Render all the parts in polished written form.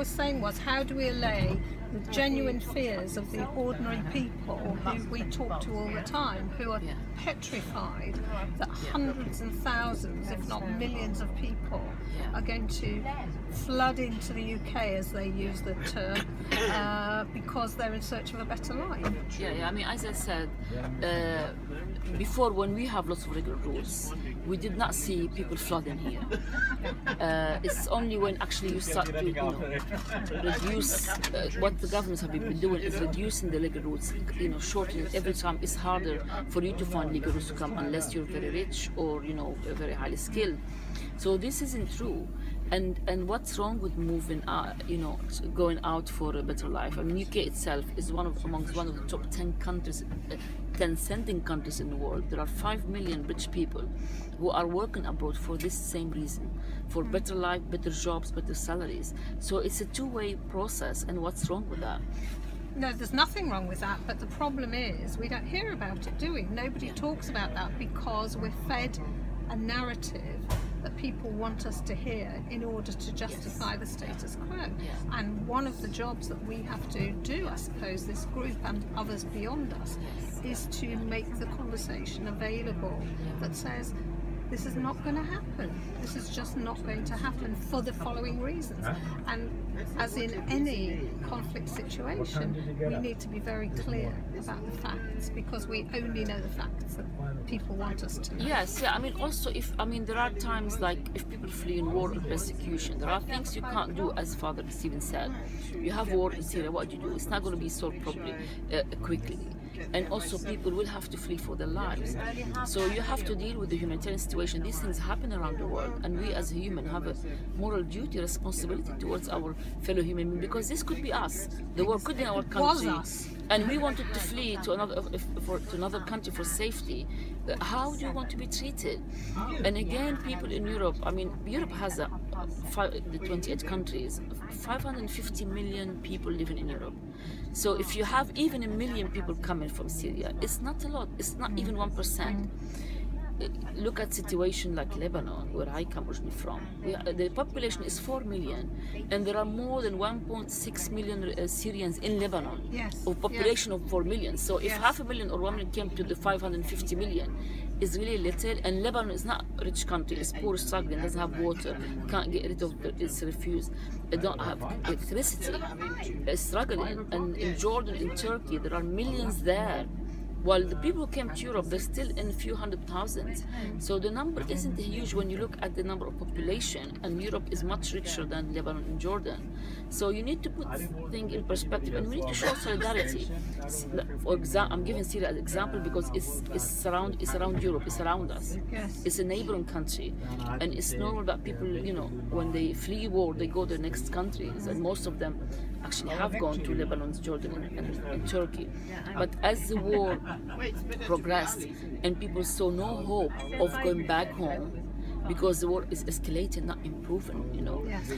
was saying was, how do we allay the genuine fears of the ordinary people who we talk to all the time, who are petrified that hundreds and thousands, if not millions of people are going to flood into the UK, as they use the term, because they're in search of a better life. I mean, as I said, before, when we have lots of regular routes, we did not see people flooding here. It's only when actually you start to reduce, what the governments have been doing is reducing the legal routes, shortening. Every time it's harder for you to find legal routes to come unless you're very rich or very highly skilled. So this isn't true. And what's wrong with moving going out for a better life? I mean, UK itself is amongst one of the top 10 countries, 10 sending countries in the world. There are 5 million rich people who are working abroad for this same reason, for better life, better jobs, better salaries. So it's a two-way process, and what's wrong with that? No, there's nothing wrong with that, but the problem is we don't hear about it, do we? Nobody talks about that because we're fed a narrative that people want us to hear in order to justify the status quo. And one of the jobs that we have to do, I suppose, this group and others beyond us, is to make the conversation available that says, this is not going to happen. This is just not going to happen for the following reasons. And as in any conflict situation, we need to be very clear about the facts, because we only know the facts that people want us to know. Yes, I mean, also, there are times like if people flee in war or persecution, there are things you can't do, as Father Stephen said. You have war in Syria, what do you do? It's not going to be solved properly, quickly. And also people will have to flee for their lives. So you have to deal with the humanitarian situation. These things happen around the world, and we as a human have a moral duty, responsibility towards our fellow human beings, because this could be us. The war could be in our country, and we wanted to flee to another country for safety. How do you want to be treated? And again, people in Europe, I mean, Europe has the 28 countries, 550 million people living in Europe. So if you have even 1 million people coming from Syria, it's not a lot, it's not even 1%. Look at situation like Lebanon, where I come originally from. The population is 4 million, and there are more than 1.6 million Syrians in Lebanon, of population of 4 million. So if 500,000 or 1 million came to the 550 million, is really little. And Lebanon is not a rich country, it's poor, struggling, doesn't have water, can't get rid of its refuse, they don't have electricity, it's struggling. And in Jordan, in Turkey, there are millions there. While the people who came to Europe, they're still in a few 100,000. So the number isn't huge when you look at the number of population, and Europe is much richer than Lebanon and Jordan. So you need to put things in perspective, and we need to show solidarity. For example, I'm giving Syria as an example because it's around Europe, it's around us. It's a neighboring country, and it's normal that people, when they flee war, they go to the next countries, and most of them actually have gone to Lebanon, Jordan, and Turkey. But as the war progressed and people saw no hope of going back home, because the war is escalating, not improving,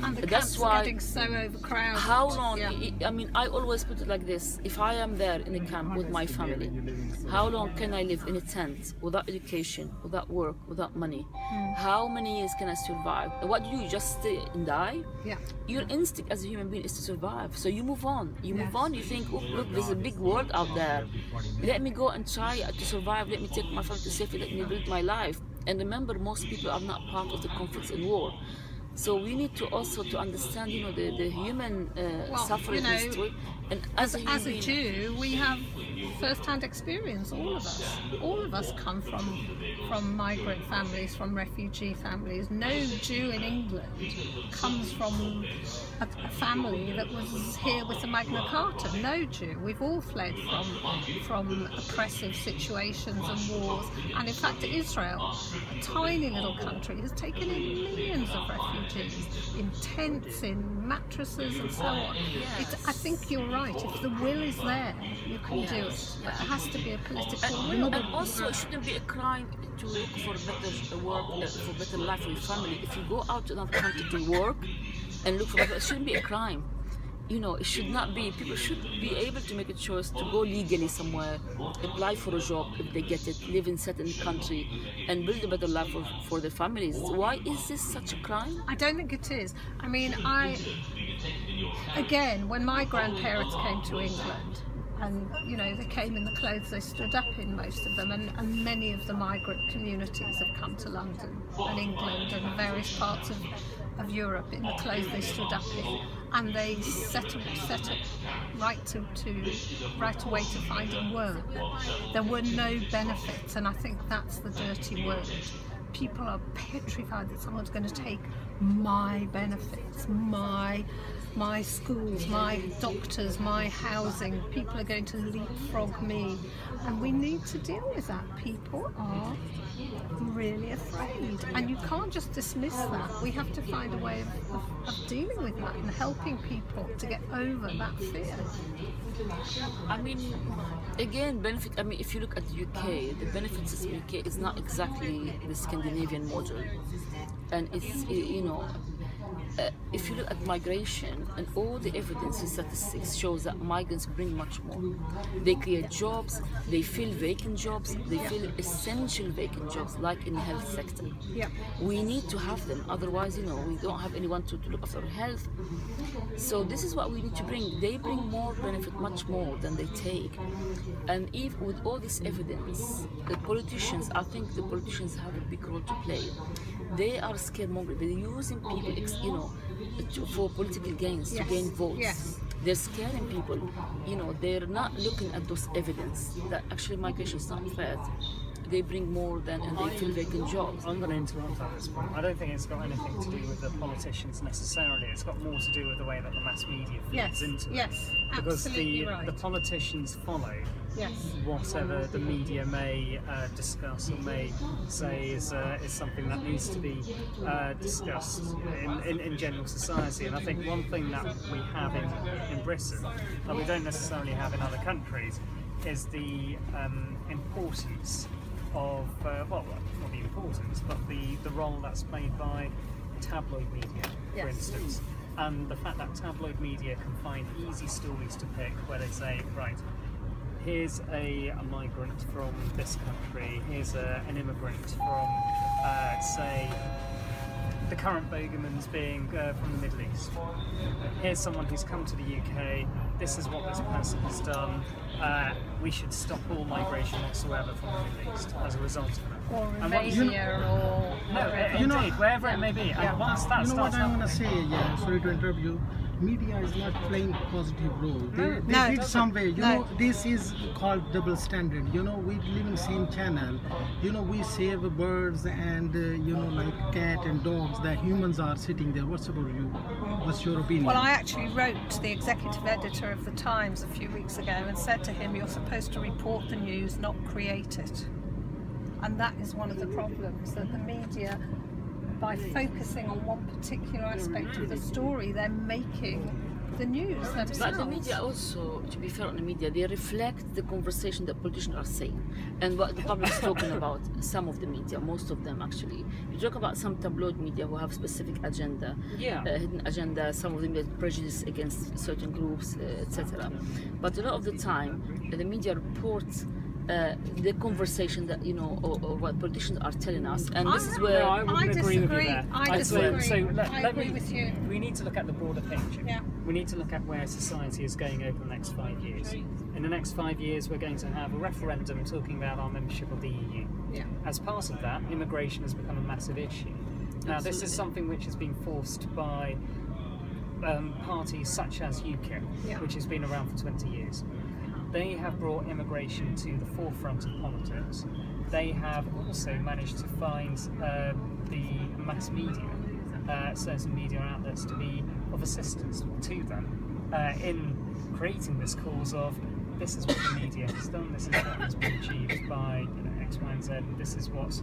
And the that's camps why are getting so overcrowded. How long? I mean, I always put it like this: if I am there in a camp with my family, how long can I live in a tent without education, without work, without money? How many years can I survive? And what do? You just stay and die? Your instinct as a human being is to survive, so you move on. You move on. You think, oh, look, there's a big world out there. Let me go and try to survive. Let me take my family to safety. Let me build my life. And remember, most people are not part of the conflicts and war. So we need to also understand, the human suffering history. And as a Jew, we have first-hand experience. All of us come from migrant families, from refugee families. No Jew in England comes from a family that was here with the Magna Carta. No Jew. We've all fled from oppressive situations and wars. And in fact, Israel, a tiny little country, has taken in millions of refugees in tents, in mattresses, and so on. I think you're right. If the will is there, you can do it. But there has to be a political will. And also, it shouldn't be a crime to look for better work, for better life for your family. If you go out to another country to work and look for better, it shouldn't be a crime. It should not be. People should be able to make a choice to go legally somewhere, apply for a job if they get it, live in a certain country, and build a better life for their families. Why is this such a crime? I don't think it is. I mean, again, when my grandparents came to England, and you know, they came in the clothes they stood up in, most of them, and many of the migrant communities have come to London and England and various parts of Europe in the clothes they stood up in, and they set right away to finding work. There were no benefits, and I think that's the dirty word. People are petrified that someone's going to take my benefits, my schools, my doctors, my housing. People are going to leapfrog me, and we need to deal with that. People are really afraid, and you can't just dismiss that. We have to find a way of dealing with that and helping people to get over that fear. I mean, again, benefit. I mean, if you look at the UK, the benefit system in the UK is not exactly the Scandinavian model, and it's, you know, if you look at migration, and all the evidence and statistics shows that migrants bring much more. They create jobs, they fill vacant jobs, they fill essential vacant jobs, like in the health sector. Yeah. We need to have them, otherwise, you know, we don't have anyone to look after health. So this is what we need to bring. They bring more benefit, much more than they take. And if with all this evidence, the politicians, I think the politicians have a big role to play. They are scaremongering. They're using people, you know, for political gains, to gain votes. Yes. They're scaring people. You know, they're not looking at those evidence that actually migration is not threat. They bring more than, and they fill vacant jobs. I'm going to interrupt at this point. I don't think it's got anything to do with the politicians necessarily. It's got more to do with the way that the mass media feeds into it. Yes, because absolutely right. the politicians follow whatever the media may discuss or may say is something that needs to be discussed in general society. And I think one thing that we have in Britain that we don't necessarily have in other countries is the importance of, well, not the importance, but the role that's played by tabloid media, for instance. And the fact that tabloid media can find easy stories to pick where they say, right, here's a migrant from this country, here's an immigrant from, say, the current bogeyman's being from the Middle East. Here's someone who's come to the UK, this is what this person has done, we should stop all migration whatsoever from the Middle East as a result of that. Or Romania, or... No, indeed, wherever it may be. And once that you know what starts I'm going to happening, say, yeah, sorry to interrupt you, media is not playing a positive role. They No, did some way, you know, this is called double standard. You know, we live in the same channel. You know, we save birds and, you know, like cat and dogs, that humans are sitting there. What's about you? What's your opinion? Well, I actually wrote to the executive editor of the Times a few weeks ago and said to him, you're supposed to report the news, not create it. And that is one of the problems, that the media, by focusing on one particular aspect of the story, they're making the news themselves. But the media also, to be fair on the media, they reflect the conversation that politicians are saying and what the public is talking about. Some of the media, most of them actually. You talk about some tabloid media who have specific agenda, hidden agenda, some of them get prejudice against certain groups, etc. But a lot of the time, the media reports the conversation that, you know, or what politicians are telling us, and this is where I wouldn't agree with you there. I disagree. So I agree with you. We need to look at the broader picture. Yeah. We need to look at where society is going over the next 5 years. In the next 5 years, we're going to have a referendum talking about our membership of the EU. Yeah. As part of that, immigration has become a massive issue. Now, this is something which has been forced by parties such as UKIP, which has been around for 20 years. They have brought immigration to the forefront of politics. They have also managed to find the mass media, certain media outlets, to be of assistance to them in creating this cause of, this is what the media has done, this is what has been achieved by, you know, X, Y and Z, and this is what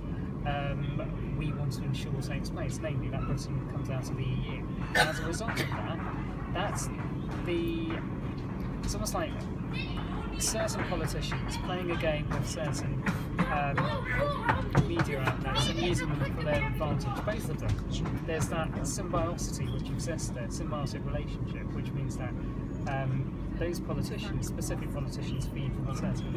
we want to ensure takes place, namely that Britain comes out of the EU. And as a result of that, that's it's almost like certain politicians playing a game with certain media outlets and using them for their advantage, both of them. There's that symbiosity which exists there, symbiotic relationship, which means that those politicians, specific politicians, feed from certain media.